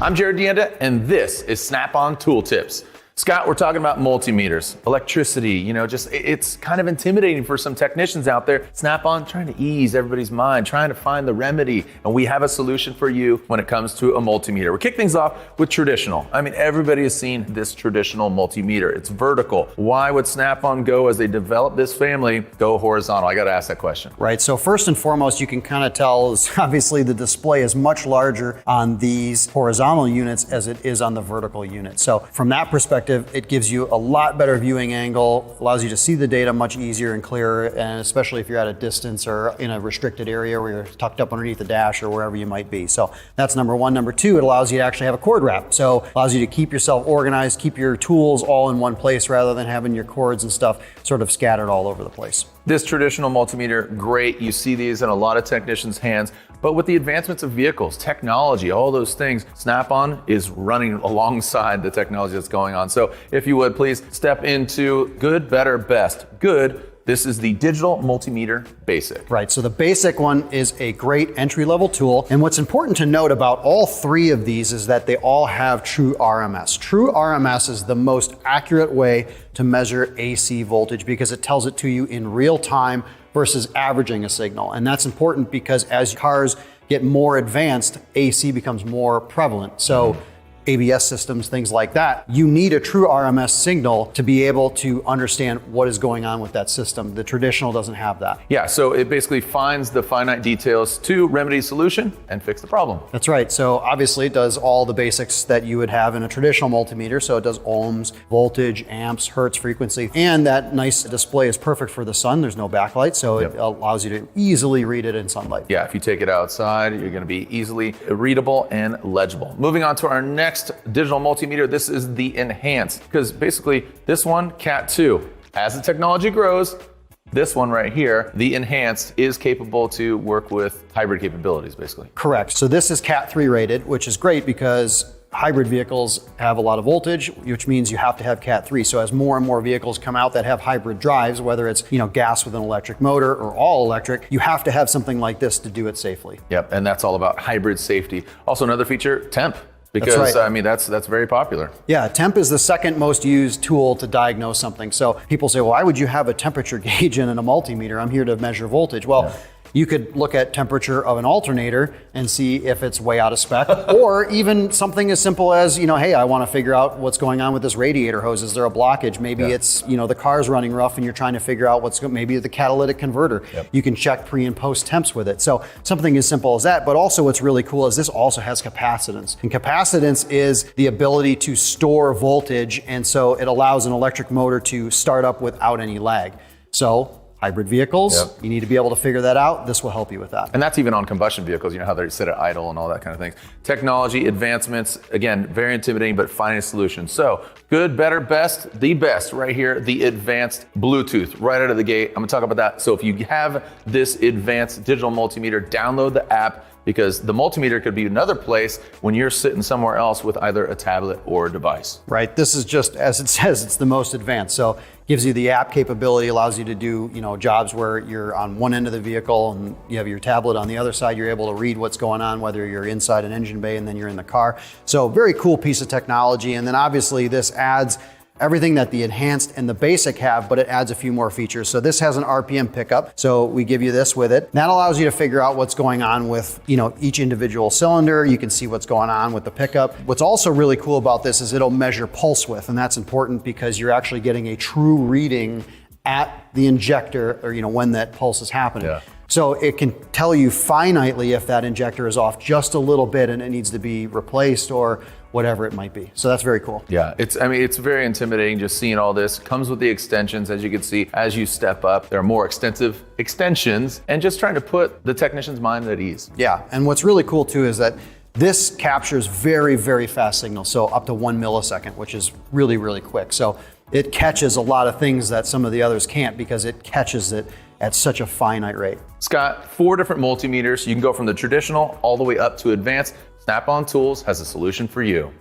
I'm Jared Deanda, and this is Snap-on Tool Tips. Scott, we're talking about multimeters, electricity, it's kind of intimidating for some technicians out there. Snap-on trying to ease everybody's mind, trying to find the remedy, and we have a solution for you when it comes to a multimeter. We kick things off with traditional. I mean, everybody has seen this traditional multimeter. It's vertical. Why would Snap-on go, as they develop this family, go horizontal? I got to ask that question. Right, so first and foremost, you can kind of tell, obviously the display is much larger on these horizontal units as it is on the vertical unit. So from that perspective, it gives you a lot better viewing angle, allows you to see the data much easier and clearer, and especially if you're at a distance or in a restricted area where you're tucked up underneath the dash or wherever you might be. So that's number one. Number two, it allows you to actually have a cord wrap. So it allows you to keep yourself organized, keep your tools all in one place rather than having your cords and stuff sort of scattered all over the place. This traditional multimeter, great. You see these in a lot of technicians' hands, but with the advancements of vehicles, technology, all those things, Snap-on is running alongside the technology that's going on. So if you would, please step into good, better, best. Good. This is the digital multimeter basic. Right, so the basic one is a great entry-level tool. And what's important to note about all three of these is that they all have true RMS. True RMS is the most accurate way to measure AC voltage because it tells it to you in real time versus averaging a signal. And that's important because as cars get more advanced, AC becomes more prevalent. So ABS systems, things like that, you need a true RMS signal to be able to understand what is going on with that system. The traditional doesn't have that. Yeah, so it basically finds the finite details to remedy solution and fix the problem. That's right. So obviously it does all the basics that you would have in a traditional multimeter. So it does ohms, voltage, amps, hertz, frequency, and that nice display is perfect for the sun. There's no backlight, so it allows you to easily read it in sunlight. Yeah, if you take it outside, you're going to be easily readable and legible. Moving on to our next digital multimeter, this is the enhanced, because basically this one, Cat 2, as the technology grows, this one right here, the enhanced, is capable to work with hybrid capabilities, basically. Correct. So this is Cat 3 rated, which is great because hybrid vehicles have a lot of voltage, which means you have to have Cat 3. So as more and more vehicles come out that have hybrid drives, whether it's gas with an electric motor or all electric, you have to have something like this to do it safely. Yep, and that's all about hybrid safety. Also another feature, temp. Because that's right. I mean, that's very popular. Yeah, temp is the second most used tool to diagnose something. So people say, well, why would you have a temperature gauge in a multimeter? I'm here to measure voltage. Well, you could look at temperature of an alternator and see if it's way out of spec, or even something as simple as, hey, I want to figure out what's going on with this radiator hose. Is there a blockage? Maybe it's, the car's running rough and you're trying to figure out maybe the catalytic converter. You can check pre and post temps with it. So something as simple as that, but also what's really cool is this also has capacitance. And capacitance is the ability to store voltage, and so it allows an electric motor to start up without any lag. So hybrid vehicles, you need to be able to figure that out. This will help you with that. And that's even on combustion vehicles, how they sit at idle and all that kind of thing. Technology advancements, again, very intimidating, but finding a solution. So good, better, best, the best right here, the advanced Bluetooth right out of the gate. I'm gonna talk about that. So if you have this advanced digital multimeter, download the app, because the multimeter could be another place when you're sitting somewhere else with either a tablet or a device. Right, this is just, as it says, it's the most advanced. So gives you the app capability, allows you to do jobs where you're on one end of the vehicle and you have your tablet on the other side. You're able to read what's going on, whether you're inside an engine bay and then you're in the car. So very cool piece of technology. And then obviously this adds everything that the enhanced and the basic have, but it adds a few more features. So this has an RPM pickup. So we give you this with it. That allows you to figure out what's going on with, each individual cylinder. You can see what's going on with the pickup. What's also really cool about this is it'll measure pulse width, and that's important because you're actually getting a true reading at the injector, or when that pulse is happening. So it can tell you finitely if that injector is off just a little bit and it needs to be replaced or whatever it might be. So that's very cool. Yeah, it's very intimidating just seeing all this. Comes with the extensions, as you can see, as you step up. There are more extensive extensions, and just trying to put the technician's mind at ease. Yeah, and what's really cool too is that this captures very, very fast signals, so up to 1 millisecond, which is really, really quick. So it catches a lot of things that some of the others can't because it catches it at such a finite rate. Scott, 4 different multimeters. You can go from the traditional all the way up to advanced. Snap-on Tools has a solution for you.